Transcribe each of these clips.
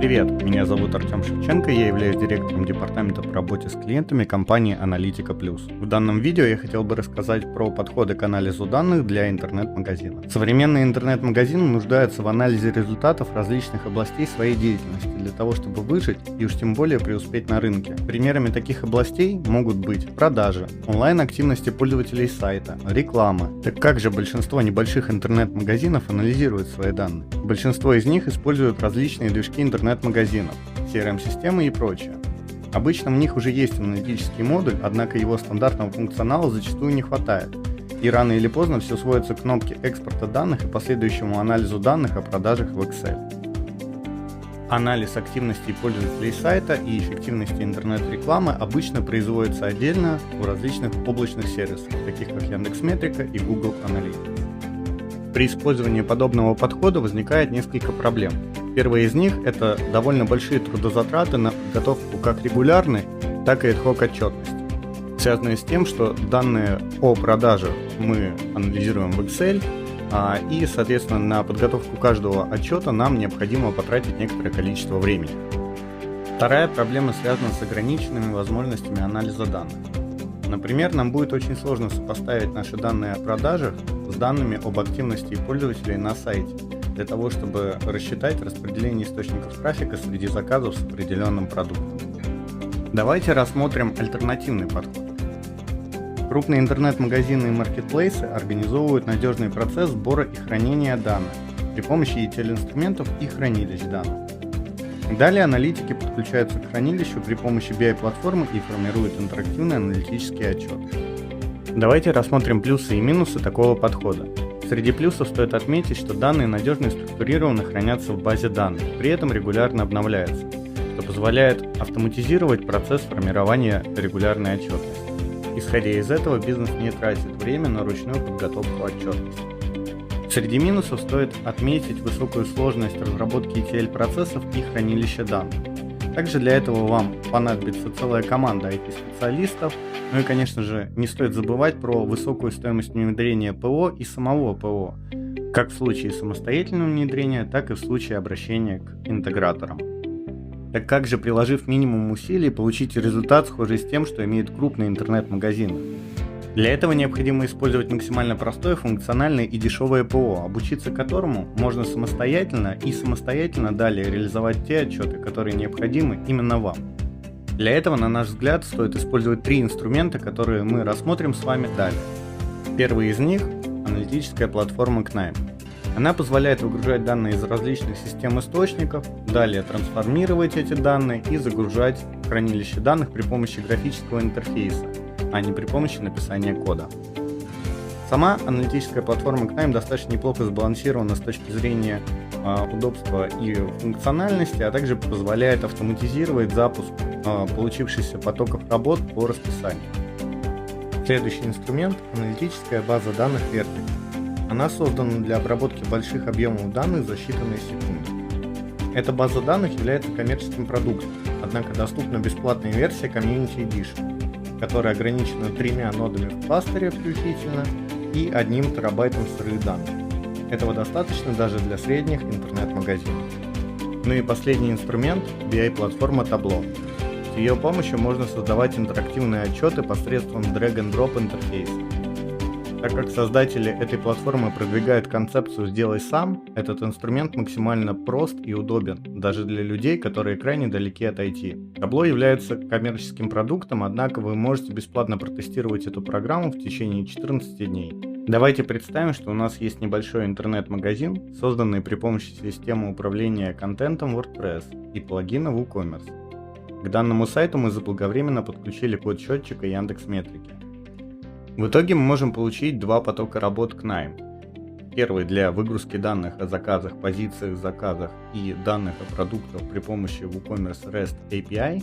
Привет, меня зовут Артем Шевченко, я являюсь директором департамента по работе с клиентами компании «АНАЛИТИКА ПЛЮС». В данном видео я хотел бы рассказать про подходы к анализу данных для интернет-магазина. Современные интернет-магазины нуждаются в анализе результатов различных областей своей деятельности для того, чтобы выжить и уж тем более преуспеть на рынке. Примерами таких областей могут быть продажи, онлайн-активности пользователей сайта, реклама. Так как же большинство небольших интернет-магазинов анализируют свои данные? Большинство из них используют различные движки интернет-магазинов, CRM-системы и прочее. Обычно в них уже есть аналитический модуль, однако его стандартного функционала зачастую не хватает, и рано или поздно все сводится к кнопке экспорта данных и последующему анализу данных о продажах в Excel. Анализ активности пользователей сайта и эффективности интернет-рекламы обычно производится отдельно в различных облачных сервисах, таких как Яндекс.Метрика и Google Аналитика. При использовании подобного подхода возникает несколько проблем. Первая из них – это довольно большие трудозатраты на подготовку как регулярной, так и ad-hoc отчетности, связанные с тем, что данные о продажах мы анализируем в Excel, и, соответственно, на подготовку каждого отчета нам необходимо потратить некоторое количество времени. Вторая проблема связана с ограниченными возможностями анализа данных. Например, нам будет очень сложно сопоставить наши данные о продажах с данными об активности пользователей на сайте, для того, чтобы рассчитать распределение источников трафика среди заказов с определенным продуктом. Давайте рассмотрим альтернативный подход. Крупные интернет-магазины и маркетплейсы организовывают надежный процесс сбора и хранения данных при помощи ETL-инструментов и хранилищ данных. Далее аналитики подключаются к хранилищу при помощи BI-платформы и формируют интерактивные аналитические отчеты. Давайте рассмотрим плюсы и минусы такого подхода. Среди плюсов стоит отметить, что данные надежно и структурированно хранятся в базе данных, при этом регулярно обновляются, что позволяет автоматизировать процесс формирования регулярной отчетности. Исходя из этого, бизнес не тратит время на ручную подготовку отчетности. Среди минусов стоит отметить высокую сложность разработки ETL-процессов и хранилища данных. Также для этого вам понадобится целая команда IT-специалистов, ну и, конечно же, не стоит забывать про высокую стоимость внедрения ПО и самого ПО, как в случае самостоятельного внедрения, так и в случае обращения к интеграторам. Так как же, приложив минимум усилий, получить результат, схожий с тем, что имеют крупные интернет-магазины? Для этого необходимо использовать максимально простое, функциональное и дешевое ПО, обучиться которому можно самостоятельно и самостоятельно далее реализовать те отчеты, которые необходимы именно вам. Для этого, на наш взгляд, стоит использовать три инструмента, которые мы рассмотрим с вами далее. Первый из них – аналитическая платформа KNIME. Она позволяет выгружать данные из различных систем источников, далее трансформировать эти данные и загружать в хранилище данных при помощи графического интерфейса, а не при помощи написания кода. Сама аналитическая платформа KNIME достаточно неплохо сбалансирована с точки зрения удобства и функциональности, а также позволяет автоматизировать запуск получившихся потоков работ по расписанию. Следующий инструмент – аналитическая база данных Vertex. Она создана для обработки больших объемов данных за считанные секунды. Эта база данных является коммерческим продуктом, однако доступна бесплатная версия Community Edition, которая ограничена 3 нодами в кластере включительно и 1 терабайтом сырых данных. Этого достаточно даже для средних интернет-магазинов. Ну и последний инструмент – BI-платформа Tableau. С ее помощью можно создавать интерактивные отчеты посредством drag-and-drop интерфейса. Так как создатели этой платформы продвигают концепцию «сделай сам», этот инструмент максимально прост и удобен, даже для людей, которые крайне далеки от IT. Tableau является коммерческим продуктом, однако вы можете бесплатно протестировать эту программу в течение 14 дней. Давайте представим, что у нас есть небольшой интернет-магазин, созданный при помощи системы управления контентом WordPress и плагина WooCommerce. К данному сайту мы заблаговременно подключили код счетчика Яндекс.Метрики. В итоге мы можем получить два потока работ KNIME. Первый для выгрузки данных о заказах, позициях заказах и данных о продуктах при помощи WooCommerce REST API.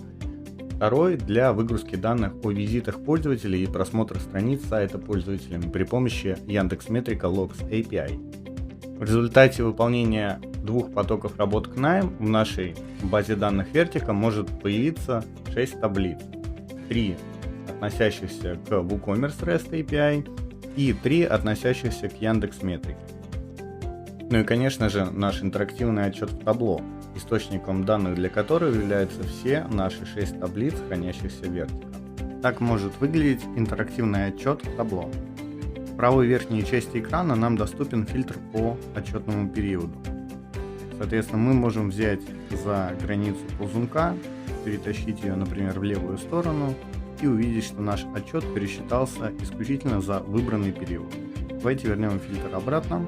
Второй для выгрузки данных о визитах пользователей и просмотра страниц сайта пользователями при помощи Яндекс.Метрика Logs API. В результате выполнения двух потоков работ KNIME в нашей базе данных Vertex может появиться 6 таблиц. 3 относящихся к WooCommerce REST API и 3 относящихся к Яндекс.Метрике. Ну и, конечно же, наш интерактивный отчет в табло, источником данных для которого являются все наши 6 таблиц, хранящихся вертикально. Так может выглядеть интерактивный отчет в табло. В правой верхней части экрана нам доступен фильтр по отчетному периоду. Соответственно, мы можем взять за границу ползунка, перетащить ее, например, в левую сторону и увидеть, что наш отчет пересчитался исключительно за выбранный период. Давайте вернем фильтр обратно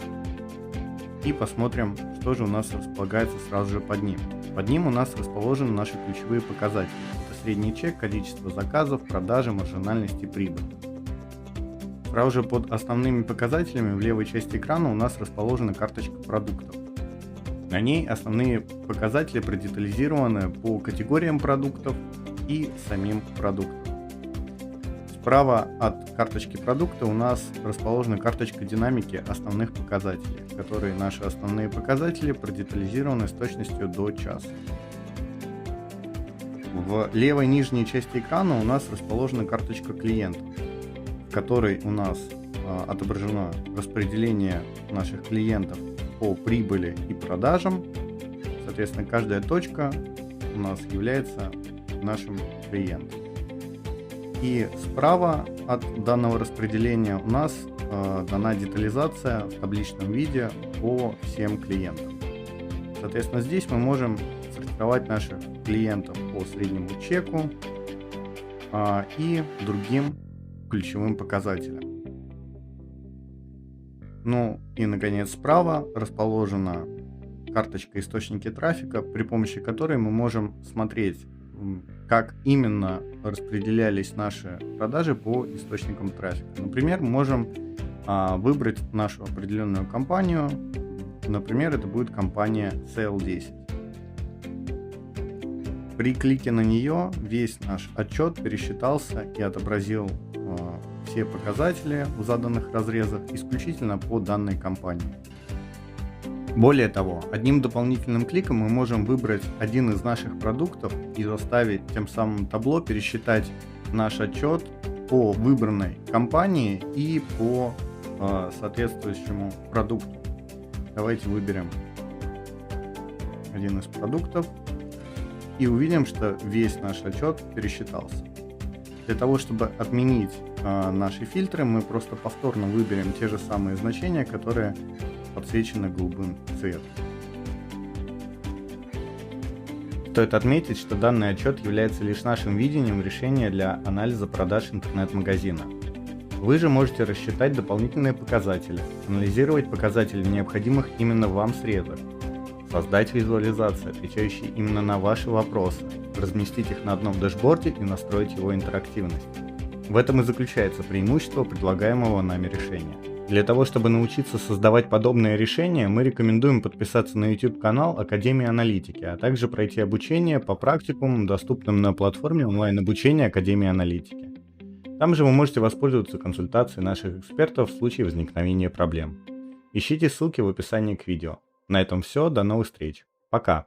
и посмотрим, что же у нас располагается сразу же под ним. Под ним у нас расположены наши ключевые показатели. Это средний чек, количество заказов, продажи, маржинальность и прибыль. Сразу же под основными показателями в левой части экрана у нас расположена карточка продуктов. На ней основные показатели продетализированы по категориям продуктов и самим продуктам. Справа от карточки продукта у нас расположена карточка динамики основных показателей, в которой наши основные показатели продетализированы с точностью до часа. В левой нижней части экрана у нас расположена карточка клиентов, в которой у нас отображено распределение наших клиентов по прибыли и продажам. Соответственно, каждая точка у нас является нашим клиентом. И справа от данного распределения у нас дана детализация в табличном виде по всем клиентам. Соответственно, здесь мы можем сортировать наших клиентов по среднему чеку и другим ключевым показателям. Ну и, наконец, справа расположена карточка источники трафика, при помощи которой мы можем смотреть, как именно распределялись наши продажи по источникам трафика. Например, мы можем выбрать нашу определенную компанию. Например, это будет компания Sale10. При клике на нее весь наш отчет пересчитался и отобразил все показатели в заданных разрезах исключительно по данной компании. Более того, одним дополнительным кликом мы можем выбрать один из наших продуктов и заставить тем самым табло пересчитать наш отчет по выбранной компании и по соответствующему продукту. Давайте выберем один из продуктов и увидим, что весь наш отчет пересчитался. Для того, чтобы отменить наши фильтры, мы просто повторно выберем те же самые значения, которые подсвечены голубым цветом. Стоит отметить, что данный отчет является лишь нашим видением решения для анализа продаж интернет-магазина. Вы же можете рассчитать дополнительные показатели, анализировать показатели необходимых именно вам средств, создать визуализации, отвечающие именно на ваши вопросы, разместить их на одном дашборде и настроить его интерактивность. В этом и заключается преимущество предлагаемого нами решения. Для того, чтобы научиться создавать подобные решения, мы рекомендуем подписаться на YouTube-канал Академии Аналитики, а также пройти обучение по практикумам, доступным на платформе онлайн-обучения Академии Аналитики. Там же вы можете воспользоваться консультацией наших экспертов в случае возникновения проблем. Ищите ссылки в описании к видео. На этом все, до новых встреч. Пока!